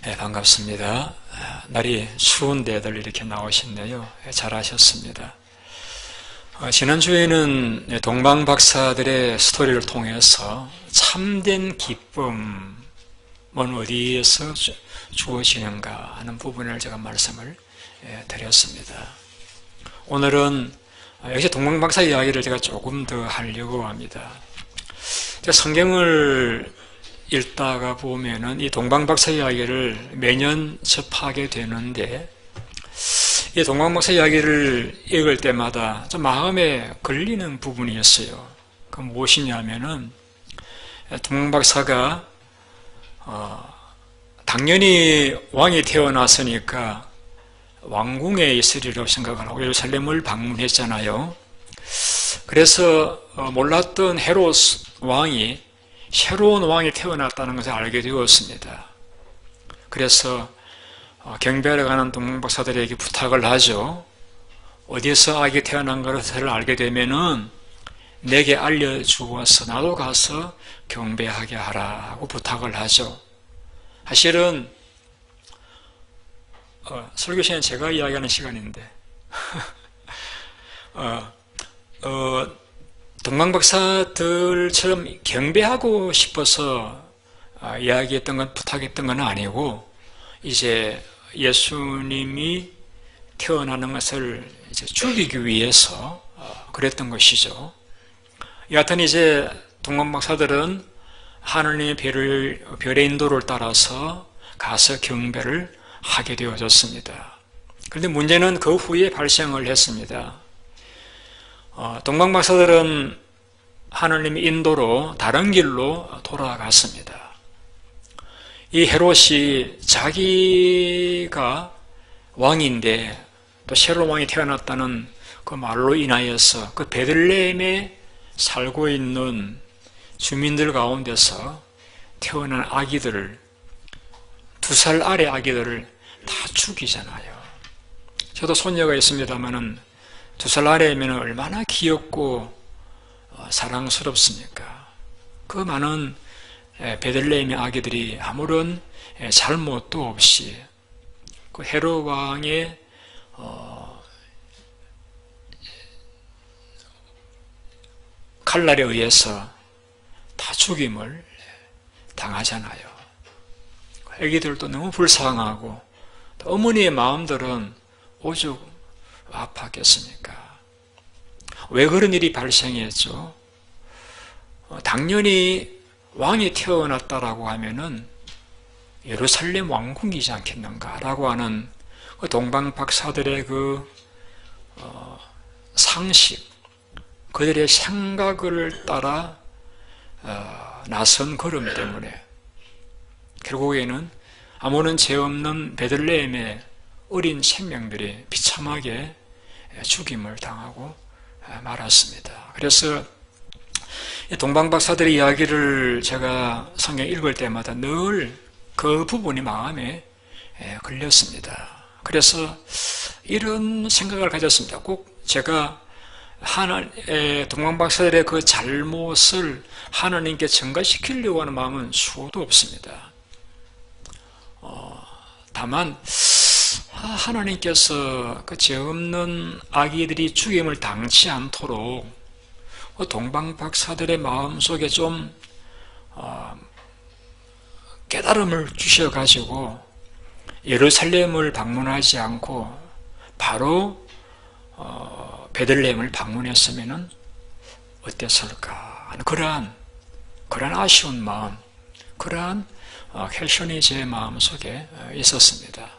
반갑습니다. 날이 추운데들 이렇게 나오셨네요. 잘하셨습니다. 지난주에는 동방 박사들의 스토리를 통해서 참된 기쁨은 어디에서 주어지는가 하는 부분을 제가 말씀을 드렸습니다. 오늘은 역시 동방 박사 이야기를 제가 조금 더 하려고 합니다. 제가 성경을 읽다가 보면은 이 동방박사 이야기를 매년 접하게 되는데, 이 동방박사 이야기를 읽을 때마다 좀 마음에 걸리는 부분이 있어요. 그 무엇이냐면은, 동방박사가 당연히 왕이 태어났으니까 왕궁에 있으리라고 생각을 하고 예루살렘을 방문했잖아요. 그래서 몰랐던 헤롯 왕이 새로운 왕이 태어났다는 것을 알게 되었습니다. 그래서 경배하러 가는 동방박사들에게 부탁을 하죠. 어디에서 아기 태어난 것을 알게 되면은 내게 알려주어서 나도 가서 경배하게 하라고 부탁을 하죠. 사실은 설교 시간에 제가 이야기하는 시간인데 동방박사들처럼 경배하고 싶어서 이야기했던 건, 부탁했던 건 아니고, 이제 예수님이 태어나는 것을 이제 죽이기 위해서 그랬던 것이죠. 여하튼 이제 동방박사들은 하느님의 별의 인도를 따라서 가서 경배를 하게 되어졌습니다. 그런데 문제는 그 후에 발생을 했습니다. 동방박사들은 하나님의 인도로 다른 길로 돌아갔습니다. 이 헤롯이 자기가 왕인데 또 새로운 왕이 태어났다는 그 말로 인하여서 그 베들레헴에 살고 있는 주민들 가운데서 태어난 아기들을, 2살 아래 아기들을 다 죽이잖아요. 저도 손녀가 있습니다만은 2살 아래면 얼마나 귀엽고 사랑스럽습니까? 그 많은 베들레헴의 아기들이 아무런 잘못도 없이 그 헤롯 왕의 칼날에 의해서 다 죽임을 당하잖아요. 아기들도 너무 불쌍하고, 또 어머니의 마음들은 오죽 아팠겠습니까? 왜 그런 일이 발생했죠? 당연히 왕이 태어났다라고 하면은 예루살렘 왕궁이지 않겠는가라고 하는 그 동방박사들의 그 상식, 그들의 생각을 따라 나선 걸음 때문에 결국에는 아무런 죄 없는 베들레헴의 어린 생명들이 비참하게 죽임을 당하고 말았습니다. 그래서 동방박사들의 이야기를 제가 성경 읽을 때마다 늘 그 부분이 마음에 걸렸습니다. 그래서 이런 생각을 가졌습니다. 꼭 제가 동방박사들의 그 잘못을 하나님께 전가시키려고 하는 마음은 수도 없습니다. 다만 하나님께서 그 죄 없는 아기들이 죽임을 당치 않도록 동방박사들의 마음속에 좀 깨달음을 주셔가지고 예루살렘을 방문하지 않고 바로 베들레헴을 방문했으면 어땠을까 하는 그러한 아쉬운 마음, 그러한 퀘션이 제 마음속에 있었습니다.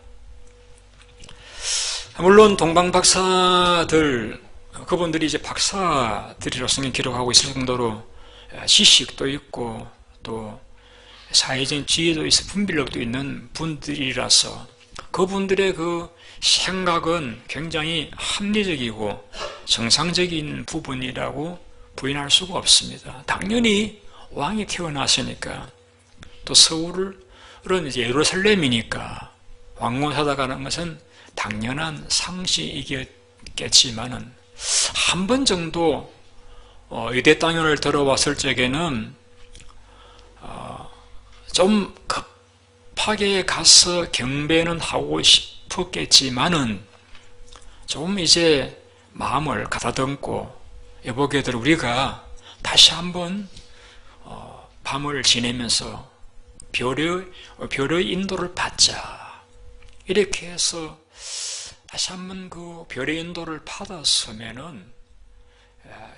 물론 동방박사들, 그분들이 이제 박사들이라고 성경 기록하고 있을 정도로 지식도 있고 또 사회적인 지혜도 있어 분별력도 있는 분들이라서 그분들의 그 생각은 굉장히 합리적이고 정상적인 부분이라고 부인할 수가 없습니다. 당연히 왕이 태어났으니까, 또 서울은 이제 예루살렘이니까 왕궁 살아가는 것은 당연한 상식이겠지만은 한 번 정도 유대 땅을 들어왔을 적에는 좀 급하게 가서 경배는 하고 싶었겠지만은 좀 이제 마음을 가다듬고 여보게들 우리가 다시 한번 밤을 지내면서 별의 인도를 받자. 이렇게 해서 다시 한번 그 별의 인도를 받았으면은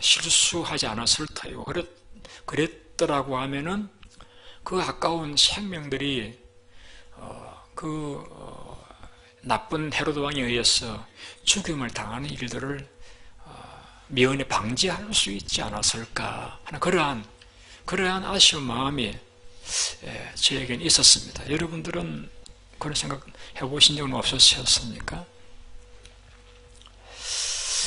실수하지 않았을 터이고 그랬더라고 하면은 그 아까운 생명들이 나쁜 헤로드 왕에 의해서 죽임을 당하는 일들을 미연에 방지할 수 있지 않았을까 하는 그러한 아쉬운 마음이 저에게는 있었습니다. 여러분들은 그런 생각 해보신 적은 없으셨습니까?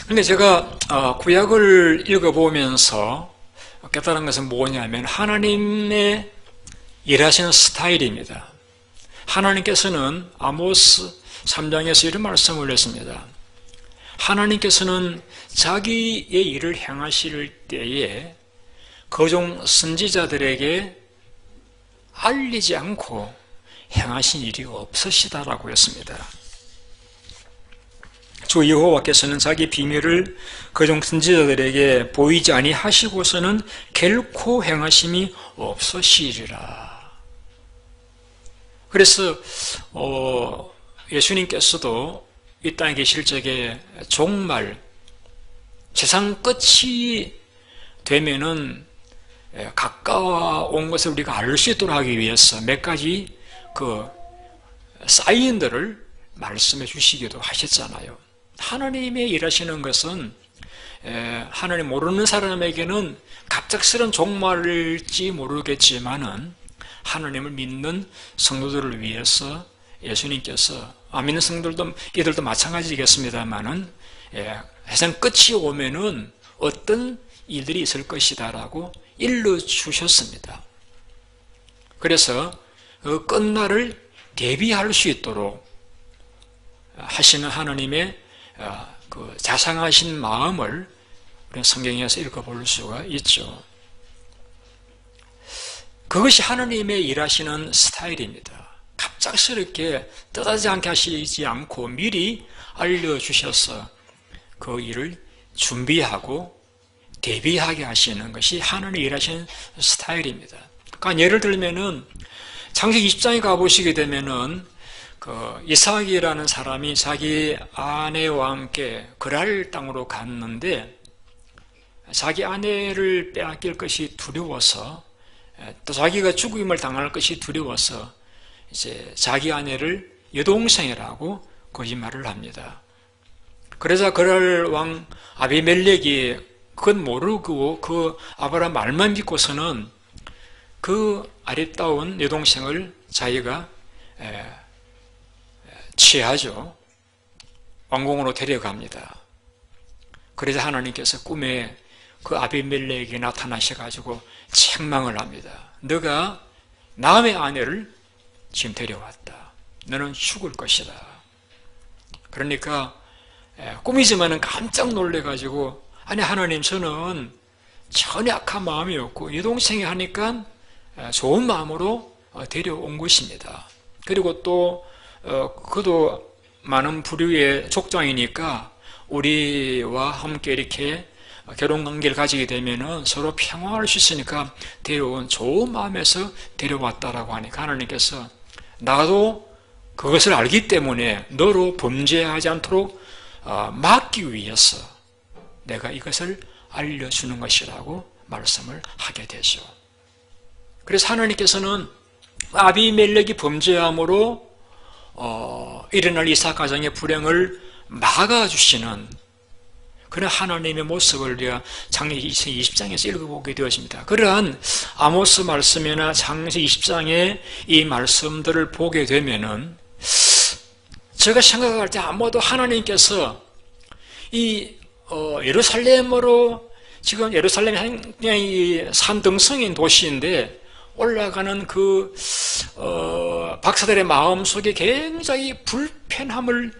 그런데 제가 구약을 읽어보면서 깨달은 것은 뭐냐면 하나님의 일하시는 스타일입니다. 하나님께서는 아모스 3장에서 이런 말씀을 했습니다. 하나님께서는 자기의 일을 행하실 때에 그종 선지자들에게 알리지 않고 행하신 일이 없으시다라고 했습니다. 주 여호와께서는 자기 비밀을 그종 선지자들에게 보이지 아니하시고서는 결코 행하심이 없으시리라. 그래서 예수님께서도 이 땅에 계실 적에 종말, 세상 끝이 되면은 가까워온 것을 우리가 알 수 있도록 하기 위해서 몇 가지 그 사인들을 말씀해 주시기도 하셨잖아요. 하나님의 일하시는 것은 하나님 모르는 사람에게는 갑작스런 종말일지 모르겠지만은 하나님을 믿는 성도들을 위해서 예수님께서 믿는 성도들도 이들도 마찬가지겠습니다만은 세상 끝이 오면은 어떤 일들이 있을 것이다라고 일러주셨습니다. 그래서 그 끝날을 대비할 수 있도록 하시는 하나님의 그 자상하신 마음을 우리는 성경에서 읽어볼 수가 있죠. 그것이 하나님의 일하시는 스타일입니다. 갑작스럽게 뜻하지 않게 하시지 않고 미리 알려주셔서 그 일을 준비하고 대비하게 하시는 것이 하나님의 일하시는 스타일입니다. 그러니까 예를 들면은 창세기 20장에 가보시게 되면은 이삭이라는 사람이 자기 아내와 함께 그랄 땅으로 갔는데 자기 아내를 빼앗길 것이 두려워서 또 자기가 죽임을 당할 것이 두려워서 이제 자기 아내를 여동생이라고 거짓말을 합니다. 그래서 그랄 왕 아비멜렉이 그건 모르고 그 아브라함 말만 믿고서는 그 아리따운 여동생을 자기가 취하죠. 왕궁으로 데려갑니다. 그래서 하나님께서 꿈에 그 아비멜렉이 나타나셔가지고 책망을 합니다. 너가 남의 아내를 지금 데려왔다. 너는 죽을 것이다. 그러니까 꿈이지만은 깜짝 놀래가지고 아니 하나님 저는 전혀 악한 마음이었고 여동생이 하니까 좋은 마음으로 데려온 것입니다. 그리고 또 그도 많은 부류의 족장이니까 우리와 함께 이렇게 결혼관계를 가지게 되면은 서로 평화할 수 있으니까 데려온 좋은 마음에서 데려왔다라고 하니까 하나님께서 나도 그것을 알기 때문에 너로 범죄하지 않도록 막기 위해서 내가 이것을 알려주는 것이라고 말씀을 하게 되죠. 그래서 하나님께서는 아비멜렉이 범죄함으로 일어날 이삭 가정의 불행을 막아주시는 그런 하나님의 모습을 우리가 창세기 20장에서 읽어보게 되었습니다. 그러한 아모스 말씀이나 창세기 20장의 이 말씀들을 보게 되면은 제가 생각할 때 아마도 하나님께서 이 예루살렘으로 지금 예루살렘이 그냥 산등성인 도시인데 올라가는 그 박사들의 마음 속에 굉장히 불편함을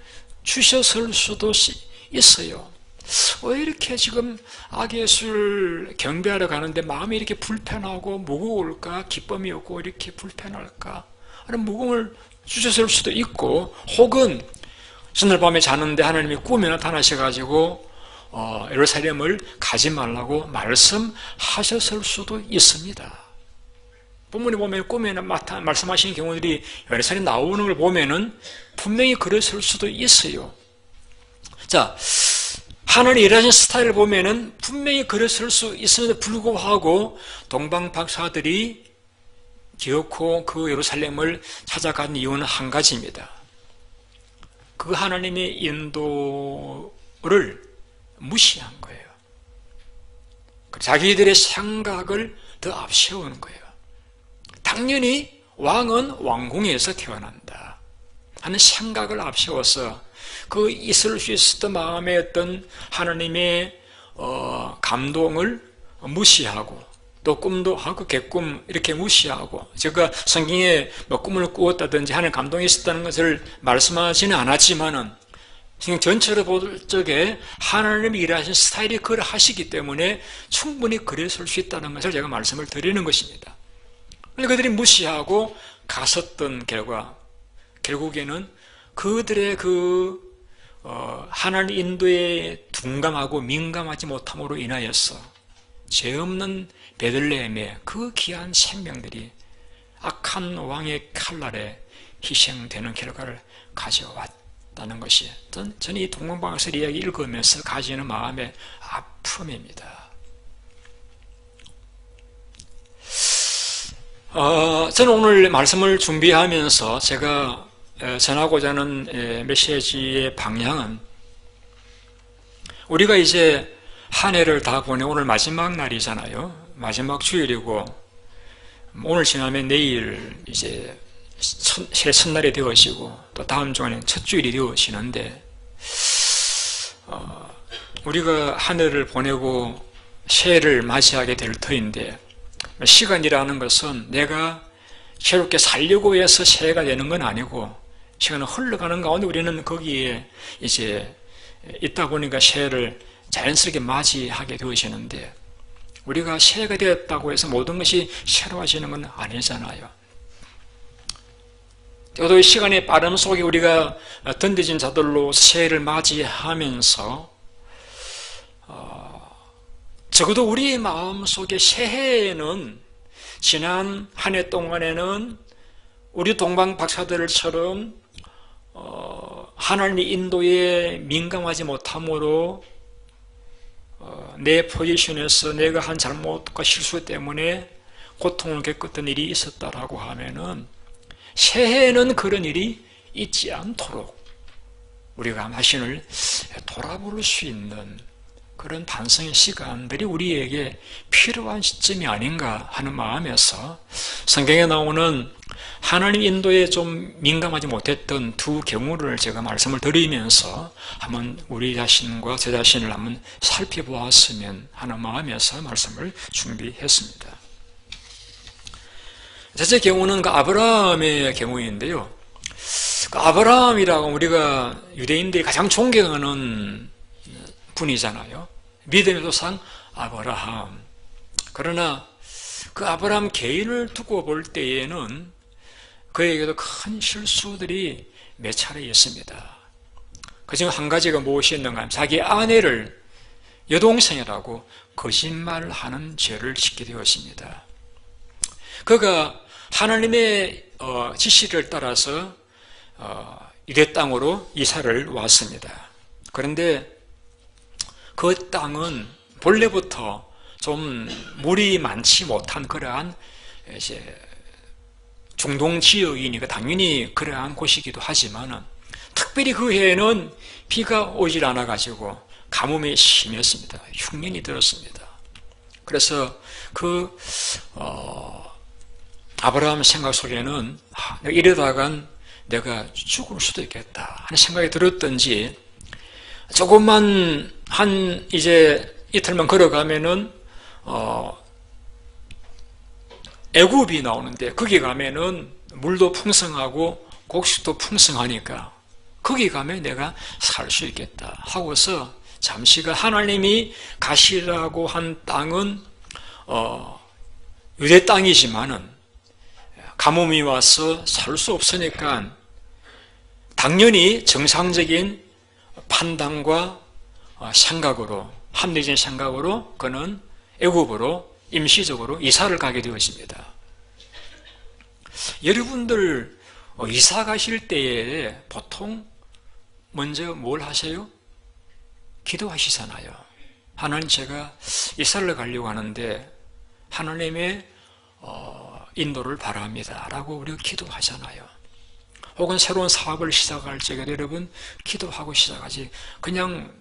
주셨을 수도 있어요. 왜 이렇게 지금 악예술 경배하러 가는데 마음이 이렇게 불편하고 무거울까? 기쁨이 없고 이렇게 불편할까? 하는 무공을 주셨을 수도 있고, 혹은 전날 밤에 자는데 하나님이 꿈에 나타나셔가지고 예루살렘을 가지 말라고 말씀하셨을 수도 있습니다. 본문에 보면 꿈에 말씀하시는 경우들이 예루살렘 나오는 걸 보면은 분명히 그랬을 수도 있어요. 자, 하나님 일하신 스타일을 보면은 분명히 그랬을 수 있음에도 불구하고 동방 박사들이 기어코 그 예루살렘을 찾아간 이유는 한 가지입니다. 그 하나님의 인도를 무시한 거예요. 자기들의 생각을 더 앞세우는 거예요. 당연히 왕은 왕궁에서 태어난다 하는 생각을 앞세워서 그 있을 수 있었던 마음의 어떤 하나님의 감동을 무시하고, 또 꿈도 하고 개꿈 이렇게 무시하고, 제가 성경에 뭐 꿈을 꾸었다든지 하는 감동이 있었다는 것을 말씀하지는 않았지만은 성경 전체로 볼 적에 하나님이 일하신 스타일이 그러하시기 때문에 충분히 그랬을 수 있다는 것을 제가 말씀을 드리는 것입니다. 그들이 무시하고 갔었던 결과, 결국에는 그들의 하나님 인도에 둔감하고 민감하지 못함으로 인하여서 죄 없는 베들레헴의 그 귀한 생명들이 악한 왕의 칼날에 희생되는 결과를 가져왔다는 것이 저는 이 동방박사 이야기 읽으면서 가지는 마음의 아픔입니다. 저는 오늘 말씀을 준비하면서 제가 전하고자 하는 메시지의 방향은, 우리가 이제 한 해를 다 보내 오늘 마지막 날이잖아요. 마지막 주일이고, 오늘 지나면 내일 이제 새해 첫날이 되어지고, 또 다음 주에는 첫 주일이 되어지는데, 우리가 한 해를 보내고 새해를 맞이하게 될 터인데, 시간이라는 것은 내가 새롭게 살려고 해서 새해가 되는 건 아니고, 시간은 흘러가는 가운데 우리는 거기에 이제 있다 보니까 새해를 자연스럽게 맞이하게 되어지는데, 우리가 새해가 되었다고 해서 모든 것이 새로워지는 건 아니잖아요. 또 이 시간의 빠름 속에 우리가 던져진 자들로 새해를 맞이하면서 적어도 우리의 마음속에 새해에는, 지난 한 해 동안에는 우리 동방 박사들처럼 하나님의 인도에 민감하지 못함으로 내 포지션에서 내가 한 잘못과 실수 때문에 고통을 겪었던 일이 있었다라고 하면은, 새해에는 그런 일이 있지 않도록 우리가 자신을 돌아볼 수 있는 그런 반성의 시간들이 우리에게 필요한 시점이 아닌가 하는 마음에서 성경에 나오는 하나님 인도에 좀 민감하지 못했던 두 경우를 제가 말씀을 드리면서 한번 우리 자신과 제 자신을 한번 살펴보았으면 하는 마음에서 말씀을 준비했습니다. 첫째 경우는 그 아브라함의 경우인데요. 그 아브라함이라고 우리가 유대인들이 가장 존경하는 분이잖아요. 믿음의 조상 아브라함. 그러나 그 아브라함 개인을 두고 볼 때에는 그에게도 큰 실수들이 몇 차례 있습니다. 그중 한 가지가 무엇이었는가 하면 자기 아내를 여동생이라고 거짓말하는 죄를 짓게 되었습니다. 그가 하나님의 지시를 따라서 유대 땅으로 이사를 왔습니다. 그런데 그 땅은 본래부터 좀 물이 많지 못한 그러한 이제 중동 지역이니까 당연히 그러한 곳이기도 하지만, 특별히 그 해에는 비가 오질 않아 가지고 가뭄이 심했습니다. 흉년이 들었습니다. 그래서 그 아브라함 생각 속에는 이러다간 내가 죽을 수도 있겠다 하는 생각이 들었던지, 조금만 한 이제 이틀만 걸어가면은 애굽이 나오는데, 거기 가면은 물도 풍성하고 곡식도 풍성하니까 거기 가면 내가 살 수 있겠다 하고서 잠시가 하나님이 가시라고 한 땅은 유대 땅이지만은 가뭄이 와서 살 수 없으니까 당연히 정상적인 판단과 생각으로, 합리적인 생각으로 그는 애굽으로 임시적으로 이사를 가게 되었습니다. 여러분들 이사 가실 때에 보통 먼저 뭘 하세요? 기도하시잖아요. 하나님, 제가 이사를 가려고 하는데 하나님의 인도를 바랍니다 라고 우리가 기도하잖아요. 혹은 새로운 사업을 시작할 적에 여러분 기도하고 시작하지, 그냥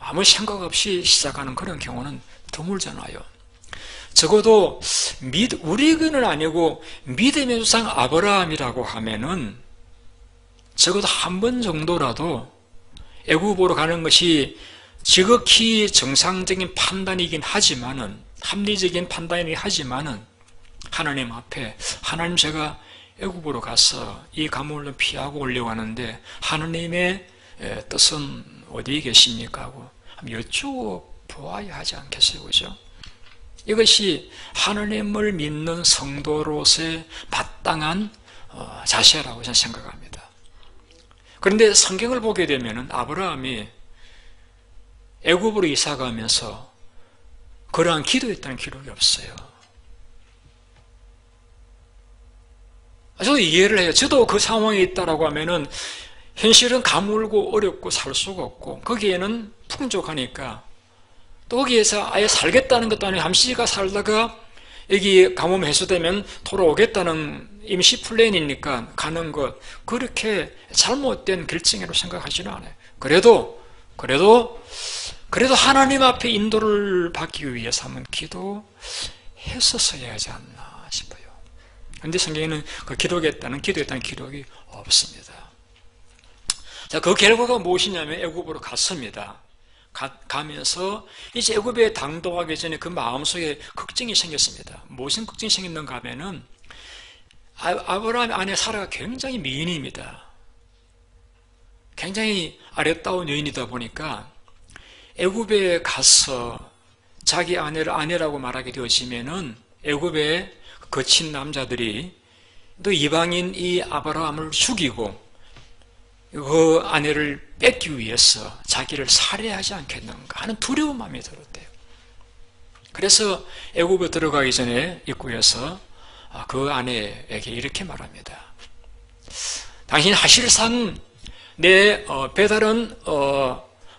아무 생각 없이 시작하는 그런 경우는 드물잖아요. 적어도 우리는 아니고 믿음의 조상 아브라함이라고 하면은 적어도 한 번 정도라도 애굽으로 가는 것이 지극히 정상적인 판단이긴 하지만은, 합리적인 판단이긴 하지만은, 하나님 앞에, 하나님, 제가 애굽으로 가서 이 가뭄을 좀 피하고 오려고 하는데 하나님의 뜻은 어디에 계십니까? 하고 한번 여쭤보아야 하지 않겠어요? 그죠? 이것이 하나님을 믿는 성도로서의 마땅한 자세라고 저는 생각합니다. 그런데 성경을 보게 되면 아브라함이 애굽으로 이사가면서 그러한 기도했다는 기록이 없어요. 저도 이해를 해요. 저도 그 상황에 있다라고 하면은 현실은 가물고 어렵고 살 수가 없고 거기에는 풍족하니까, 또 거기에서 아예 살겠다는 것도 아니고 잠시가 살다가 여기 가뭄 해소되면 돌아오겠다는 임시 플랜이니까 가는 것, 그렇게 잘못된 결정이라고 생각하지는 않아요. 그래도 하나님 앞에 인도를 받기 위해서 한번 기도했었어야 하지 않나 싶어요. 그런데 성경에는 그 기도했다는 기록이 없습니다. 자, 그 결과가 무엇이냐면 애굽으로 갔습니다. 가면서 이제 애굽에 당도하기 전에 그 마음속에 걱정이 생겼습니다. 무슨 걱정이 생겼는가 하면은 아브라함의 아내 사라가 굉장히 미인입니다. 굉장히 아름다운 여인이다 보니까 애굽에 가서 자기 아내를 아내라고 말하게 되어지면은 애굽의 거친 남자들이 또 이방인 이 아브라함을 죽이고 그 아내를 뺏기 위해서 자기를 살해하지 않겠는가 하는 두려운 마음이 들었대요. 그래서 애굽에 들어가기 전에 입구에서 그 아내에게 이렇게 말합니다. 당신 사실상 내 배다른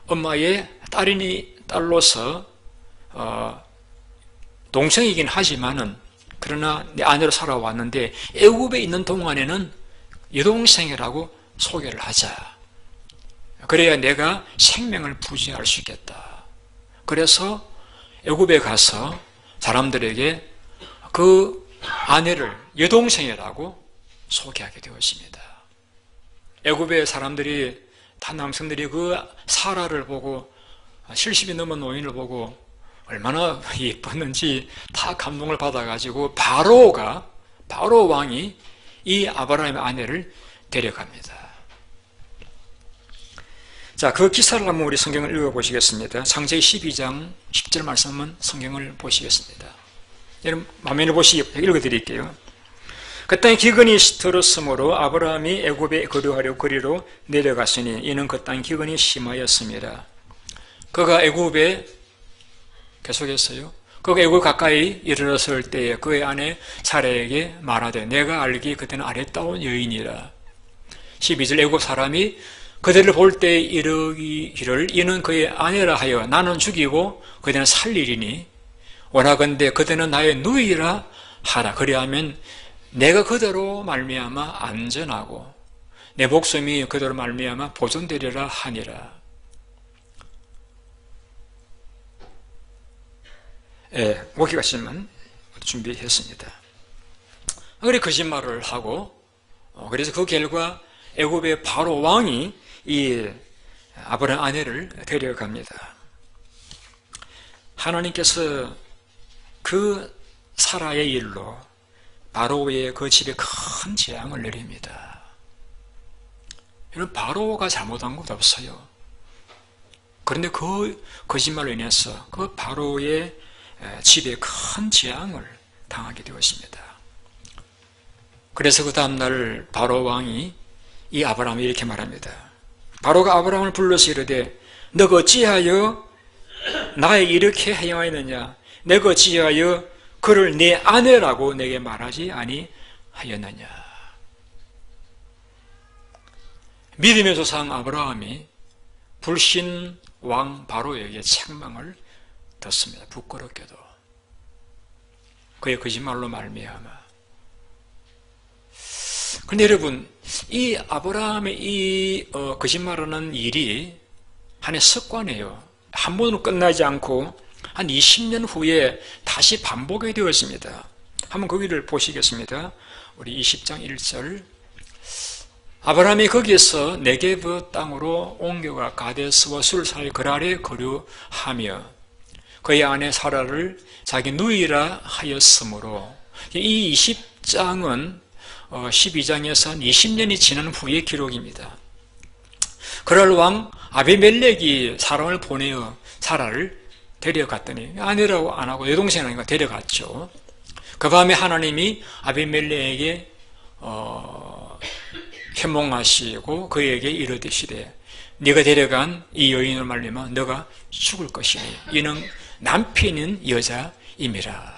엄마의 딸로서 동생이긴 하지만은, 그러나 내 아내로 살아왔는데 애굽에 있는 동안에는 여동생이라고 소개를 하자. 그래야 내가 생명을 부지할 수 있겠다. 그래서 애굽에 가서 사람들에게 그 아내를 여동생이라고 소개하게 되었습니다. 애굽의 사람들이, 다 남성들이 그 사라를 보고, 70이 넘은 노인을 보고 얼마나 예뻤는지 다 감동을 받아가지고 바로 왕이 이 아브라함의 아내를 데려갑니다. 자, 그 기사를 한번 우리 성경을 읽어보시겠습니다. 창세기 12장 10절 말씀은 성경을 보시겠습니다. 여러분 화면을 보시고 읽어드릴게요. 그 땅에 기근이 들었으므로 아브라함이 애굽에 거류하려 거리로 내려갔으니 이는 그 땅 기근이 심하였습니다. 그가 애굽에 계속했어요. 그가 애굽 가까이 이르렀을 때에 그의 아내 사라에게 말하되 내가 알기 그때는 아름다운 여인이라. 12절 애굽 사람이 그들을 볼 때 이르기를 이는 그의 아내라 하여 나는 죽이고 그대는 살리리니 원하건대 그대는 나의 누이라 하라. 그리하면 내가 그대로 말미암아 안전하고 내 목숨이 그대로 말미암아 보존되리라 하니라. 거기까지만 준비했습니다. 그래 거짓말을 하고, 그래서 그 결과 애굽의 바로 왕이 이 아브라함 아내를 데려갑니다. 하나님께서 그 사라의 일로 바로의 그 집에 큰 재앙을 내립니다. 이런 바로가 잘못한 것 없어요. 그런데 그 거짓말로 인해서 그 바로의 집에 큰 재앙을 당하게 되었습니다. 그래서 그 다음날 바로 왕이 이 아브라함이 이렇게 말합니다. 바로가 아브라함을 불러서 이르되 너가 어찌하여 나에 이렇게 행하였느냐? 내가 어찌하여 그를 내 아내라고 내게 말하지 아니하였느냐? 믿음의 조상 아브라함이 불신 왕 바로에게 책망을 듣습니다. 부끄럽게도 그의 거짓말로 말미암아. 그런데 여러분, 이 아브라함의 이 거짓말하는 일이 하나의 습관이에요. 한 번으로 끝나지 않고 한 20년 후에 다시 반복이 되었습니다. 한번 거기를 보시겠습니다. 우리 20장 1절. 아브라함이 거기에서 네게브 땅으로 옮겨가 가데스와 술 사이 그랄에 거류하며 그의 아내 사라를 자기 누이라 하였으므로, 이 20장은 12장에서 한 20년이 지난 후의 기록입니다. 그럴 왕 아비멜렉이 사람을 보내어 사라를 데려갔더니, 아내라고 안 하고 여동생이니까 데려갔죠. 그 밤에 하나님이 아비멜렉에게 현몽하시고 그에게 이르시되 네가 데려간 이 여인을 말리면 너가 죽을 것이니 이는 남편인 여자임이라.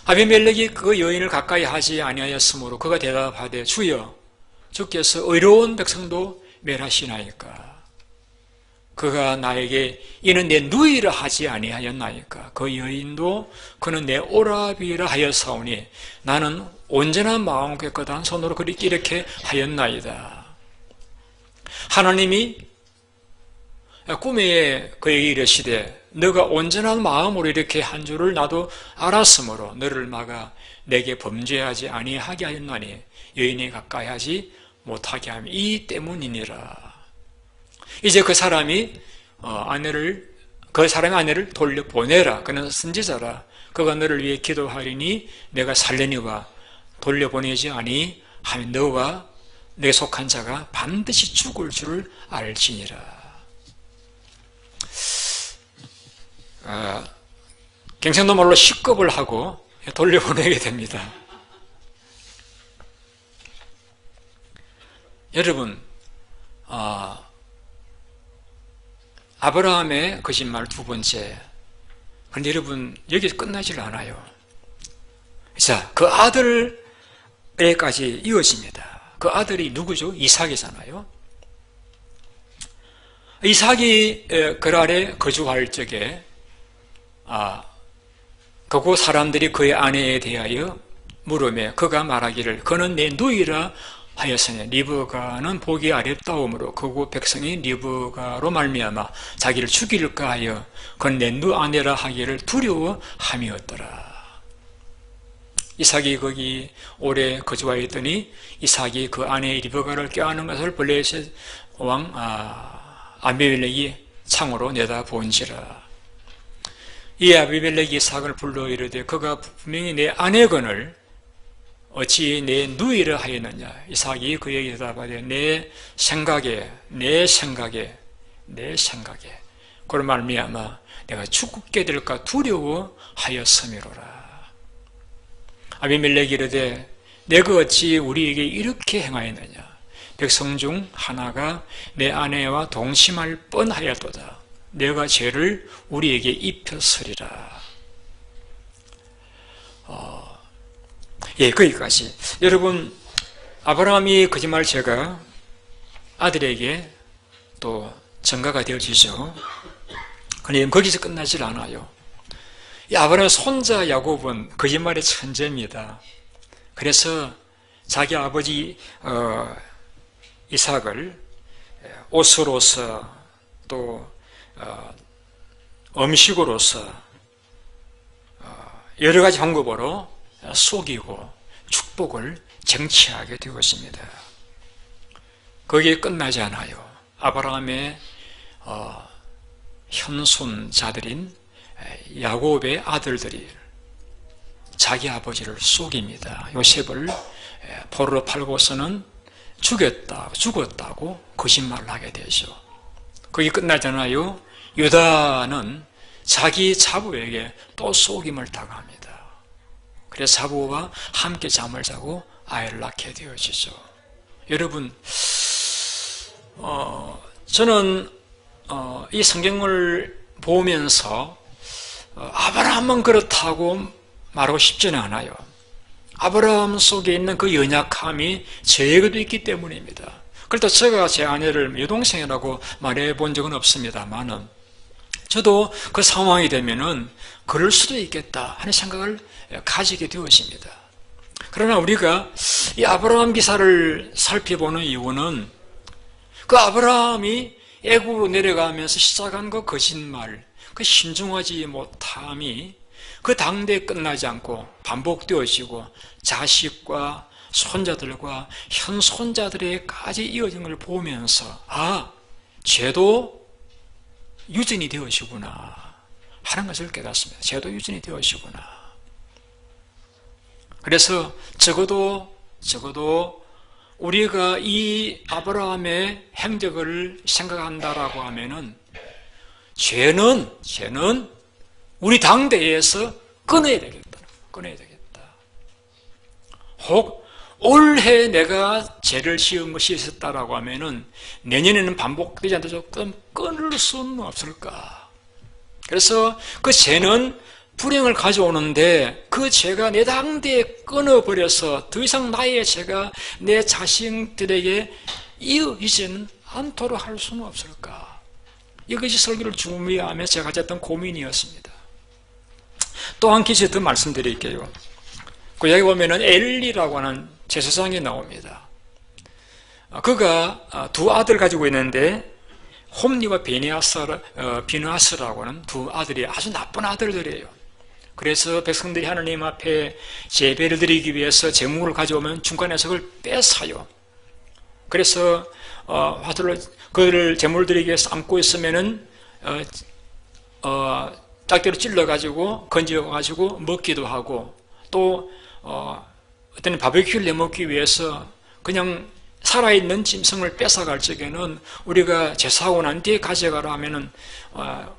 아비멜렉이 그 여인을 가까이 하지 아니하였으므로 그가 대답하되 주여 주께서 의로운 백성도 멸하시나이까? 그가 나에게 이는 내 누이라 하지 아니하였나이까? 그 여인도 그는 내 오라비라 하였사오니 나는 온전한 마음을 깨끗한 손으로 그렇게 이렇게 하였나이다. 하나님이 꿈에 그에게 이르시되 너가 온전한 마음으로 이렇게 한 줄을 나도 알았으므로 너를 막아 내게 범죄하지 아니하게 하였나니 여인이 가까이 하지 못하게 함이 이 때문이니라. 이제 그 사람이 아내를 돌려보내라. 그는 선지자라. 그가 너를 위해 기도하리니 내가 살려니와 돌려보내지 아니하면 너와 내게 속한 자가 반드시 죽을 줄을 알지니라. 경상도 말로 식겁을 하고 돌려보내게 됩니다. 여러분, 아브라함의 거짓말 두 번째. 그런데 여러분, 여기서 끝나질 않아요. 자, 그 아들에까지 이어집니다. 그 아들이 누구죠? 이삭이잖아요. 이삭이 그랄에 거주할 적에 그곳 사람들이 그의 아내에 대하여 물으며 그가 말하기를 그는 내 누이라 하였으니 리브가는 보기 아름다움으로 그곳 백성이 리브가로 말미암아 자기를 죽일까 하여 그는 내 누 아내라 하기를 두려워함이었더라. 이삭이 거기 오래 거주하였더니 이삭이 그 아내 리브가를 껴안는 것을 블레셋 왕 아비멜렉이 창으로 내다본지라. 이 아비멜렉이 이삭을 불러 이르되 그가 분명히 내 아내건을 어찌 내 누이라 하였느냐. 이삭이 그에게 대답하되 내 생각에 그런 말미암아 내가 죽게 될까 두려워하였음이로라. 아비멜렉이 이르되 내가 어찌 우리에게 이렇게 행하였느냐. 백성 중 하나가 내 아내와 동침할 뻔하였도다. 내가 죄를 우리에게 입혔으리라. 거기까지. 여러분, 아브라함이 거짓말 제가 아들에게 또 전가가 되어지죠. 그런데 거기서 끝나질 않아요. 이 아브라함의 손자 야곱은 거짓말의 천재입니다. 그래서 자기 아버지 이삭을 옷으로서 또 음식으로서 여러 가지 방법으로 속이고 축복을 쟁취하게 되었습니다. 거기에 끝나지 않아요. 아브라함의 현손자들인 야곱의 아들들이 자기 아버지를 속입니다. 요셉을 포로로 팔고서는 죽었다고 거짓말을 하게 되죠. 거기 끝나잖아요. 유다는 자기 자부에게 또 속임을 당합니다. 그래서 자부와 함께 잠을 자고 아이를 낳게 되어지죠. 여러분, 저는 이 성경을 보면서 아브라함만 그렇다고 말하고 싶지는 않아요. 아브라함 속에 있는 그 연약함이 저에게도 있기 때문입니다. 그래도 제가 제 아내를 여동생이라고 말해본 적은 없습니다만은 저도 그 상황이 되면은 그럴 수도 있겠다 하는 생각을 가지게 되어집니다. 그러나 우리가 이 아브라함 기사를 살펴보는 이유는 그 아브라함이 애국으로 내려가면서 시작한 그 거짓말, 그 신중하지 못함이 그 당대에 끝나지 않고 반복되어지고 자식과 손자들과 현손자들에게까지 이어진 걸 보면서 죄도 유전이 되어지구나 하는 것을 깨닫습니다. 죄도 유전이 되어지구나. 그래서 적어도 우리가 이 아브라함의 행적을 생각한다라고 하면은 죄는 우리 당대에서 끊어야 되겠다. 혹 올해 내가 죄를 지은 것이 있었다라고 하면은 내년에는 반복되지 않도록 끊을 수는 없을까? 그래서 그 죄는 불행을 가져오는데 그 죄가 내 당대에 끊어버려서 더 이상 나의 죄가 내 자식들에게 이어지지는 않도록 할 수는 없을까? 이것이 설교를 준비하며 제가 가졌던 고민이었습니다. 또 한 가지 더 말씀드릴게요. 그 여기 보면은 엘리라고 하는 제사장이 나옵니다. 그가 두 아들 가지고 있는데 홈리와 비느하스라고 하는 두 아들이 아주 나쁜 아들들이에요. 그래서 백성들이 하나님 앞에 제배를 드리기 위해서 제물을 가져오면 중간에서 그걸 뺏어요. 그래서 화두를 그를 제물을 드리기 위해서 안고 있으면은 짝대로 찔러가지고 건져가지고 먹기도 하고 또 어떤 바베큐를 내먹기 위해서 그냥 살아있는 짐승을 뺏어갈 적에는 우리가 제사하고 난 뒤에 가져가라 하면은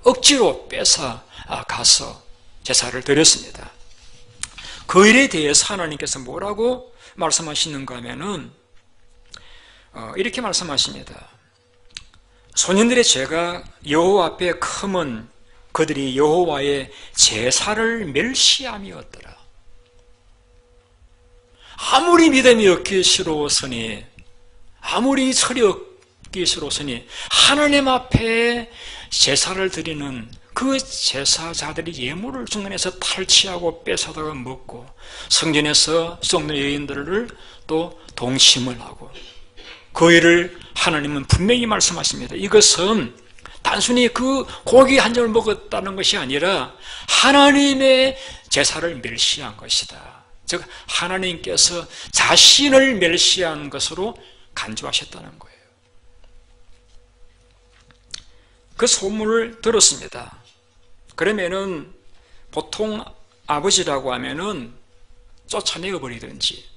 억지로 뺏어 가서 제사를 드렸습니다. 그 일에 대해서 하나님께서 뭐라고 말씀하시는가 하면은 이렇게 말씀하십니다. 소년들의 죄가 여호와 앞에 크면 그들이 여호와의 제사를 멸시함이었더라. 아무리 믿음이 없기스러웠으니 아무리 철이 없기스러웠으니 하나님 앞에 제사를 드리는 그 제사자들이 예물을 중간에서 탈취하고 뺏어다가 먹고 성전에서 썩는 여인들을 또 동침을 하고 그 일을 하나님은 분명히 말씀하십니다. 이것은 단순히 그 고기 한 점을 먹었다는 것이 아니라 하나님의 제사를 멸시한 것이다. 즉 하나님께서 자신을 멸시한 것으로 간주하셨다는 거예요. 그 소문을 들었습니다. 그러면은 보통 아버지라고 하면은 쫓아내어 버리든지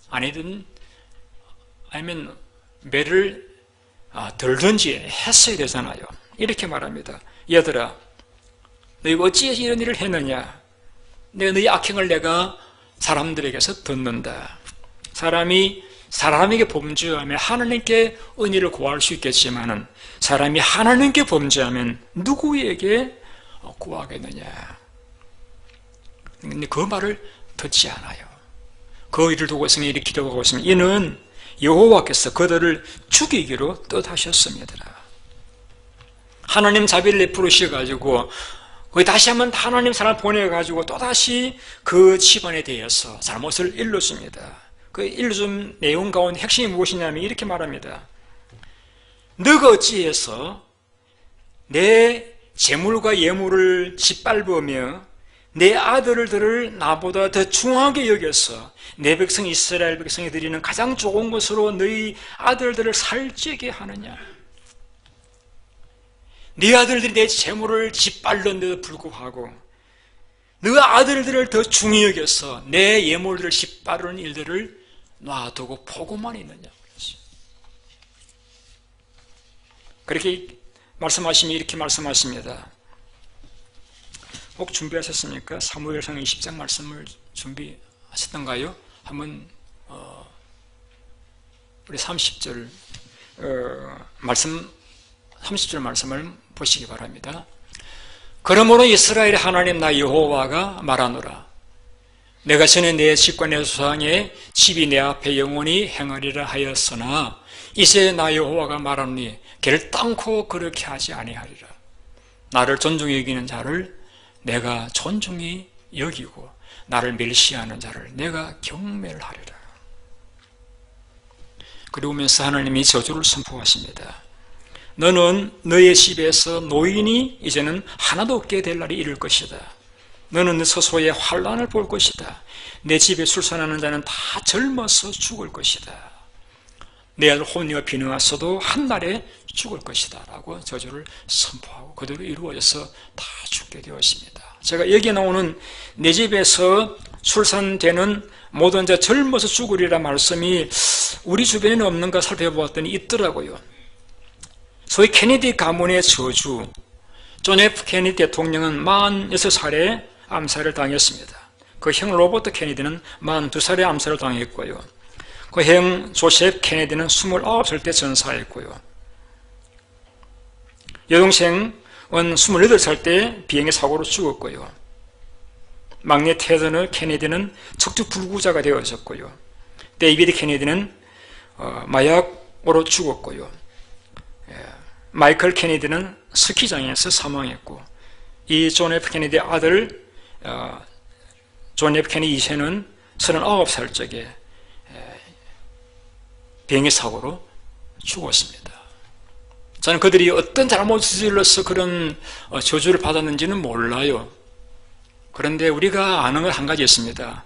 아니면 매를 들든지 했어야 되잖아요. 이렇게 말합니다. 얘들아, 너희가 어찌해서 이런 일을 했느냐? 내가 너희 악행을 내가 사람들에게서 듣는다. 사람이 사람에게 범죄하면 하나님께 은혜를 구할 수 있겠지만은 사람이 하나님께 범죄하면 누구에게 구하겠느냐? 근데 그 말을 듣지 않아요. 그 일을 두고 있으면 이렇게 기도하고 있으면 이는 여호와께서 그들을 죽이기로 뜻하셨습니다. 하나님 자비를 베푸시가지고 다시 한번 하나님 사람 보내가지고 또다시 그 집안에 대해서 잘못을 일렀습니다. 그 일러준 내용 가운데 핵심이 무엇이냐면 이렇게 말합니다. 너가 어찌해서 내 재물과 예물을 짓밟으며 내 아들들을 나보다 더 중하게 여겨서 내 백성 이스라엘 백성이 드리는 가장 좋은 것으로 너희 아들들을 살찌게 하느냐? 네 아들들이 내 재물을 짓밟는데도 불구하고 너 아들들을 더 중히 여겨서 내 예물들을 짓밟는 일들을 놔두고 보고만 있느냐? 그렇게 말씀하시면 이렇게 말씀하십니다. 혹 준비하셨습니까? 사무엘상 20장 말씀을 준비하셨습니까? 하셨던가요? 한번 우리 30절 말씀을 보시기 바랍니다. 그러므로 이스라엘의 하나님 나 여호와가 말하노라. 내가 전에 내 집과 내 조상의 집이 내 앞에 영원히 행하리라 하였으나 이제 나 여호와가 말하노니 결단코 그렇게 하지 아니하리라. 나를 존중히 여기는 자를 내가 존중히 여기고 나를 멸시하는 자를 내가 경멸하리라. 그러면서 하나님이 저주를 선포하십니다. 너는 너의 집에서 노인이 이제는 하나도 없게 될 날이 이를 것이다. 너는 서소의 환난을 볼 것이다. 내 집에 출산하는 자는 다 젊어서 죽을 것이다. 내 아들 혼녀가 비능하서도 한날에 죽을 것이다 라고 저주를 선포하고 그대로 이루어져서 다 죽게 되었습니다. 제가 여기 나오는 내 집에서 출산되는 모든 자 젊어서 죽으리라 말씀이 우리 주변에는 없는가 살펴보았더니 있더라고요. 소위 케네디 가문의 저주, 존 F 케네디 대통령은 46살에 암살을 당했습니다. 그 형 로버트 케네디는 42살에 암살을 당했고요. 그 형 조셉 케네디는 29살 때 전사했고요. 여동생은 28살 때 비행기 사고로 죽었고요. 막내 테드 케네디는 척추 불구자가 되어졌고요. 데이비드 케네디는 마약으로 죽었고요. 마이클 케네디는 스키장에서 사망했고, 이 존 F 케네디 아들 존 F 케네디 2세는 39살 적에 비행기 사고로 죽었습니다. 저는 그들이 어떤 잘못을 저질러서 그런 저주를 받았는지는 몰라요. 그런데 우리가 아는 건 한 가지 있습니다.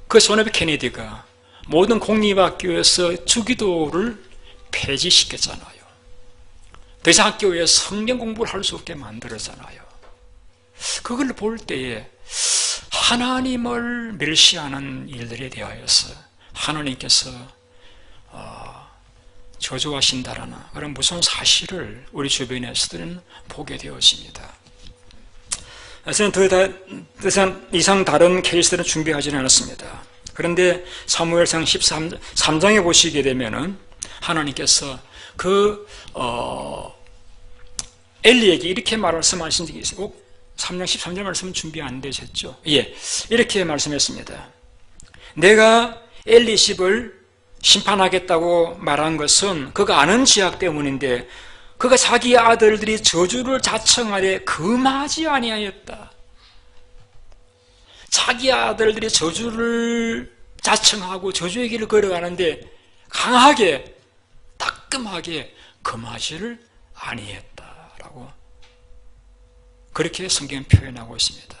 그 존 F 케네디가 모든 공립학교에서 주기도를 폐지시켰잖아요. 더 이상 학교에 성경 공부를 할 수 없게 만들었잖아요. 그걸 볼 때에 하나님을 멸시하는 일들에 대하여서 하나님께서 저주하신다라는 그런 무서운 사실을 우리 주변에서들은 보게 되었습니다. 저는 더 이상 다른 케이스들은 준비하지는 않았습니다. 그런데 사무엘상 13장에 보시게 되면은 하나님께서 엘리에게 이렇게 말씀하신 적이 있어요. 3장 13절 말씀은 준비 안 되셨죠? 예, 이렇게 말씀했습니다. 내가 엘리 집을 심판하겠다고 말한 것은 그가 아는 지약 때문인데 그가 자기 아들들이 저주를 자청하되 금하지 아니하였다. 자기 아들들이 저주를 자청하고 저주의 길을 걸어가는데 강하게 따끔하게 금하지를 아니했다라고 그렇게 성경은 표현하고 있습니다.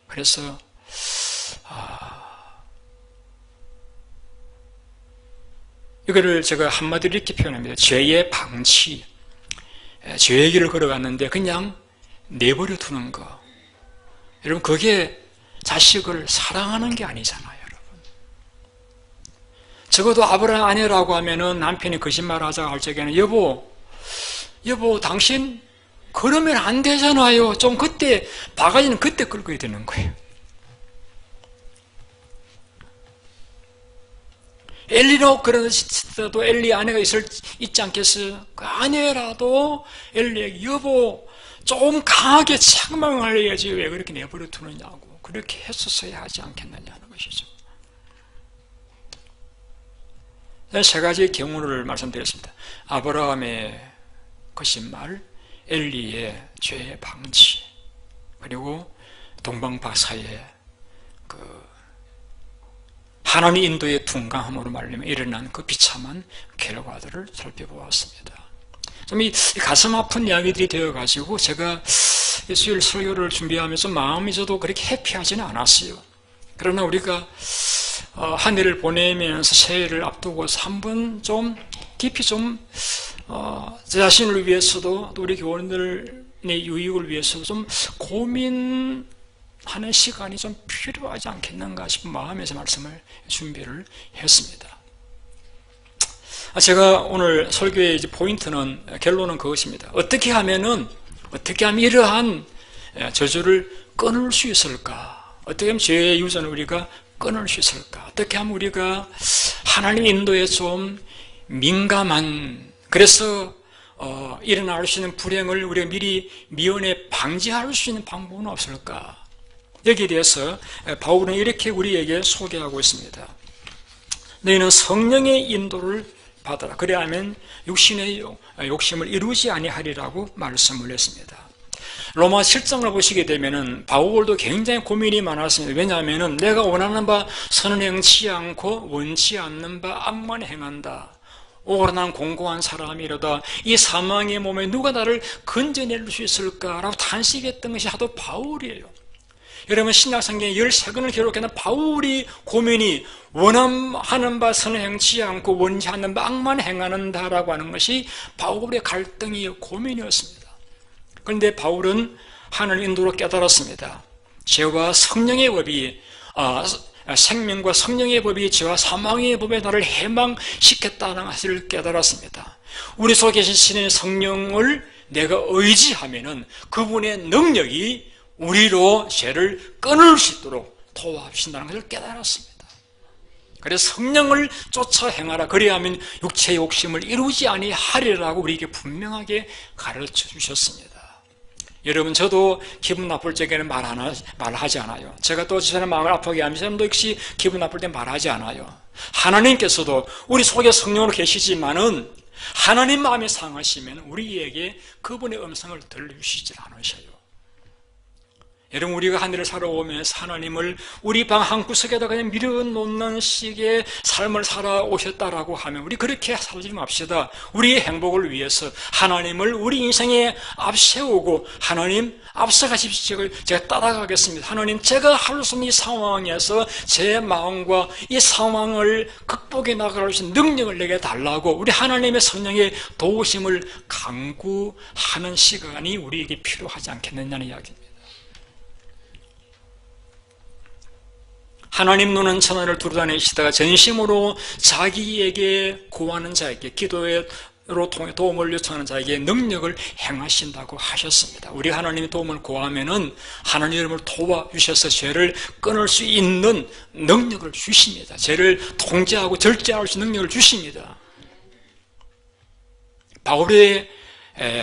그래서 이거를 제가 한마디로 이렇게 표현합니다. 죄의 방치, 죄의 길을 걸어갔는데 그냥 내버려 두는 거. 여러분, 그게 자식을 사랑하는 게 아니잖아요, 여러분. 적어도 아브라함 아내라고 하면은 남편이 거짓말하자고 할 적에는 여보, 당신 그러면 안 되잖아요. 좀 그때 바가지는 그때 끌고 되는 거예요. 엘리로 그러시더라도 엘리 아내가 있지 않겠어요? 그 아내라도 엘리에게 여보 좀 강하게 책망을 해야지 왜 그렇게 내버려 두느냐고 그렇게 했었어야 하지 않겠느냐는 것이죠. 세 가지의 경우를 말씀드렸습니다. 아브라함의 거짓말, 엘리의 죄의 방치, 그리고 동방박사의 하나님 인도의 둔감함으로 말미암아 일어난 그 비참한 결과들을 살펴보았습니다. 좀 이 가슴 아픈 이야기들이 되어가지고 제가 수요일 설교를 준비하면서 마음이 저도 그렇게 해피하지는 않았어요. 그러나 우리가 한 해를 보내면서 새해를 앞두고서 한번 좀 깊이 좀 제 자신을 위해서도 또 우리 교원들의 유익을 위해서도 좀 고민하는 시간이 좀 필요하지 않겠는가 싶은 마음에서 말씀을 준비를 했습니다. 제가 오늘 설교의 이제 포인트는 결론은 그것입니다. 어떻게 하면 이러한 저주를 끊을 수 있을까? 어떻게 하면 죄의 유전을 우리가 끊을 수 있을까? 어떻게 하면 우리가 하나님의 인도에 좀 민감한, 그래서 일어날 수 있는 불행을 우리가 미리 미연에 방지할 수 있는 방법은 없을까? 여기에 대해서 바울은 이렇게 우리에게 소개하고 있습니다. 너희는 성령의 인도를 받아라. 그래야만 육신의 욕심을 이루지 아니하리라고 말씀을 했습니다. 로마 7장을 보시게 되면은 바울도 굉장히 고민이 많았습니다. 왜냐하면은 내가 원하는 바 선은 행치 않고 원치 않는 바 악만 행한다. 오라 난 공고한 사람이로다. 이 사망의 몸에 누가 나를 건져낼 수 있을까라고 탄식했던 것이 하도 바울이에요. 여러분, 신약성경에 13권을 기록해놓은 바울이 고민이 원하는 바 선을 행치 않고 원치 않는 바 악만 행하는다라고 하는 것이 바울의 갈등이 고민이었습니다. 그런데 바울은 하나님 인도로 깨달았습니다. 죄와 성령의 법이 생명과 성령의 법이 죄와 사망의 법에 나를 해망시켰다는 것을 깨달았습니다. 우리 속에 계신 신의 성령을 내가 의지하면은 그분의 능력이 우리로 죄를 끊을 수 있도록 도와주신다는 것을 깨달았습니다. 그래서 성령을 쫓아 행하라. 그리하면 육체의 욕심을 이루지 아니하리라고 우리에게 분명하게 가르쳐 주셨습니다. 여러분, 저도 기분 나쁠 적에는 말하지 않아요. 제가 또 저 사람 마음을 아프게 하면 사람도 역시 기분 나쁠 때 말하지 않아요. 하나님께서도 우리 속에 성령으로 계시지만은 하나님 마음이 상하시면 우리에게 그분의 음성을 들려주시질 않으셔요. 여러분, 우리가 하늘을 살아오면서 하나님을 우리 방 한구석에다 그냥 밀어놓는 식의 삶을 살아오셨다라고 하면 우리 그렇게 살지 맙시다. 우리의 행복을 위해서 하나님을 우리 인생에 앞세우고 하나님 앞서가십시오. 제가 따라가겠습니다. 하나님, 제가 할 수 없는 이 상황에서 제 마음과 이 상황을 극복해 나갈 수 있는 능력을 내게 달라고 우리 하나님의 성령의 도우심을 간구하는 시간이 우리에게 필요하지 않겠느냐는 이야기입니다. 하나님 눈은 천하를 두루다니시다가 전심으로 자기에게 구하는 자에게 기도로 통해 도움을 요청하는 자에게 능력을 행하신다고 하셨습니다. 우리 하나님의 도움을 구하면은 하나님 이름을 도와주셔서 죄를 끊을 수 있는 능력을 주십니다. 죄를 통제하고 절제할 수 있는 능력을 주십니다. 바울의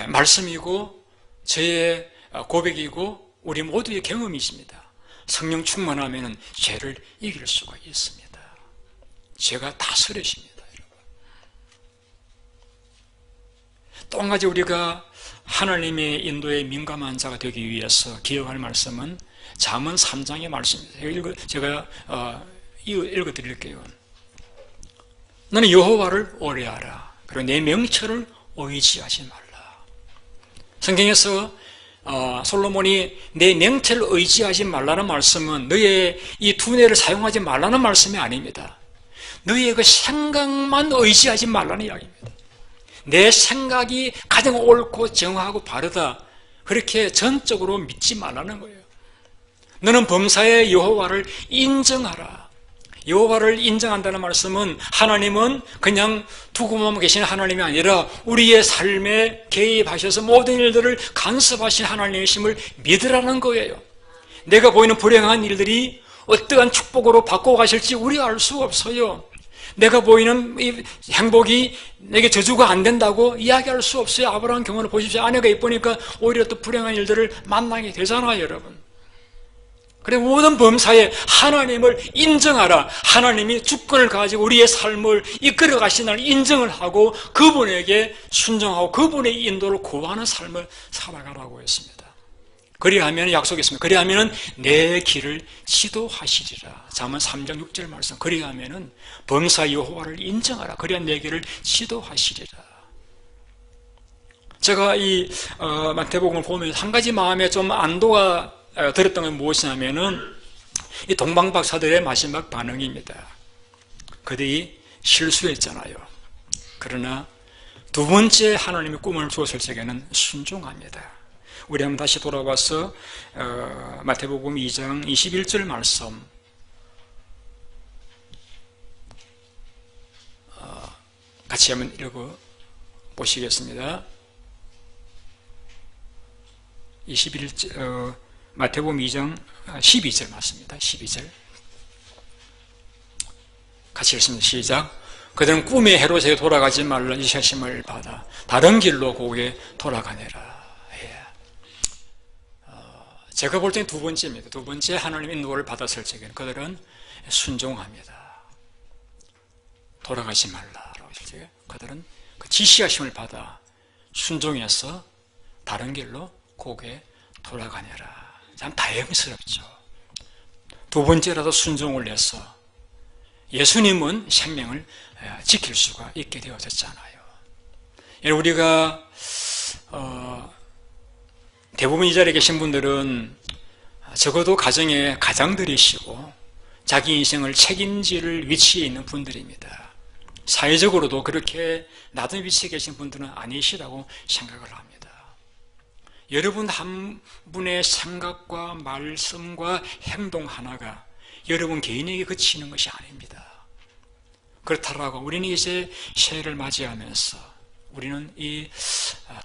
말씀이고 저의 고백이고 우리 모두의 경험이십니다. 성령 충만하면 죄를 이길 수가 있습니다. 죄가 다스려집니다. 여러분. 또 한 가지 우리가 하나님의 인도에 민감한 자가 되기 위해서 기억할 말씀은 잠언 3장의 말씀입니다. 제가 읽어드릴게요. 너는 여호와를 오래하라. 그리고 내 명철을 의지하지 말라. 성경에서 솔로몬이 내 명철을 의지하지 말라는 말씀은 너의 이 두뇌를 사용하지 말라는 말씀이 아닙니다. 너의 그 생각만 의지하지 말라는 이야기입니다. 내 생각이 가장 옳고 정하고 바르다, 그렇게 전적으로 믿지 말라는 거예요. 너는 범사의 여호와를 인정하라. 여호와를 인정한다는 말씀은 하나님은 그냥 두고만 계시는 하나님이 아니라 우리의 삶에 개입하셔서 모든 일들을 간섭하신 하나님이심을 믿으라는 거예요. 내가 보이는 불행한 일들이 어떠한 축복으로 바꿔가실지 우리가 알 수 없어요. 내가 보이는 이 행복이 내게 저주가 안 된다고 이야기할 수 없어요. 아브라함 경우를 보십시오. 아내가 이쁘니까 오히려 또 불행한 일들을 만나게 되잖아요, 여러분. 그래, 모든 범사에 하나님을 인정하라. 하나님이 주권을 가지고 우리의 삶을 이끌어 가시는 인정을 하고 그분에게 순종하고 그분의 인도를 구하는 삶을 살아가라고 했습니다. 그리하면 약속했습니다. 그리하면 내 길을 지도하시리라. 잠언 3장 6절 말씀. 그리하면은 범사 여호와를 인정하라. 그리하 내 길을 지도하시리라. 제가 이 마태복음을 보면서 한 가지 마음에 좀 안도가 들었던 건 무엇이냐면은 이 동방박사들의 마지막 반응입니다. 그들이 실수했잖아요. 그러나 두 번째 하나님의 꿈을 주었을 적에는 순종합니다. 우리 한번 다시 돌아와서 마태복음 2장 21절 말씀 같이 한번 읽어 보시겠습니다. 21절 마태복음 2장 12절 맞습니다. 12절. 같이 읽습니다. 시작. 그들은 꿈의 헤롯에게 돌아가지 말라 이샤심을 받아 다른 길로 고개 돌아가내라. 예. 제가 볼 때는 두 번째입니다. 두 번째, 하나님의 인도를 받았을 적에는 그들은 순종합니다. 돌아가지 말라라고 했을 적에 그들은 그 지시하심을 받아 순종해서 다른 길로 고개 돌아가내라. 참 다행스럽죠. 두 번째라도 순종을 해서 예수님은 생명을 지킬 수가 있게 되어졌잖아요. 우리가 대부분 이 자리에 계신 분들은 적어도 가정의 가장들이시고 자기 인생을 책임질 위치에 있는 분들입니다. 사회적으로도 그렇게 낮은 위치에 계신 분들은 아니시라고 생각을 합니다. 여러분 한 분의 생각과 말씀과 행동 하나가 여러분 개인에게 그치는 것이 아닙니다. 그렇다라고 우리는 이제 새해를 맞이하면서 우리는 이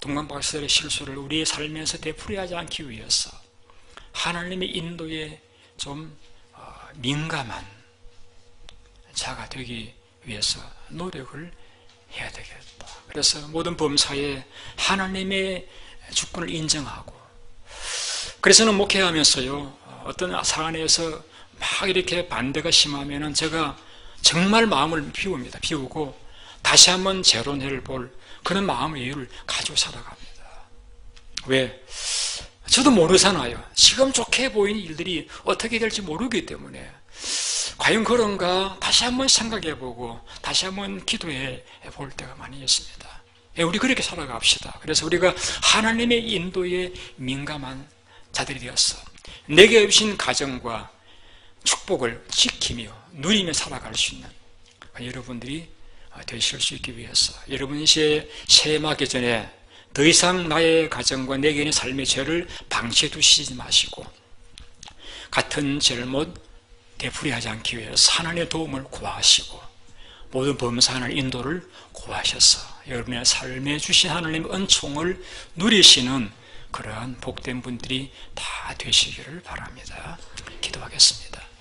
동방박사들의 실수를 우리의 삶에서 되풀이하지 않기 위해서 하나님의 인도에 좀 민감한 자가 되기 위해서 노력을 해야 되겠다. 그래서 모든 범사에 하나님의 주권을 인정하고, 그래서는 목회하면서요, 어떤 사안에서 막 이렇게 반대가 심하면은 제가 정말 마음을 비웁니다. 비우고 다시 한번 재론해를 볼 그런 마음의 여유를 가지고 살아갑니다. 왜? 저도 모르잖아요. 지금 좋게 보이는 일들이 어떻게 될지 모르기 때문에 과연 그런가 다시 한번 생각해보고 다시 한번 기도해 볼 때가 많이 있습니다. 우리 그렇게 살아갑시다. 그래서 우리가 하나님의 인도에 민감한 자들이 되었어 내게 주신 가정과 축복을 지키며 누리며 살아갈 수 있는 여러분들이 되실 수 있기 위해서 여러분 이제 새해 맞기 전에 더 이상 나의 가정과 내 개인의 삶의 죄를 방치해 두시지 마시고 같은 잘못 되풀이하지 않기 위해서 하나님의 도움을 구하시고 모든 범사 하나님의 인도를 구하셔서 여러분의 삶에 주신 하나님의 은총을 누리시는 그러한 복된 분들이 다 되시기를 바랍니다. 기도하겠습니다.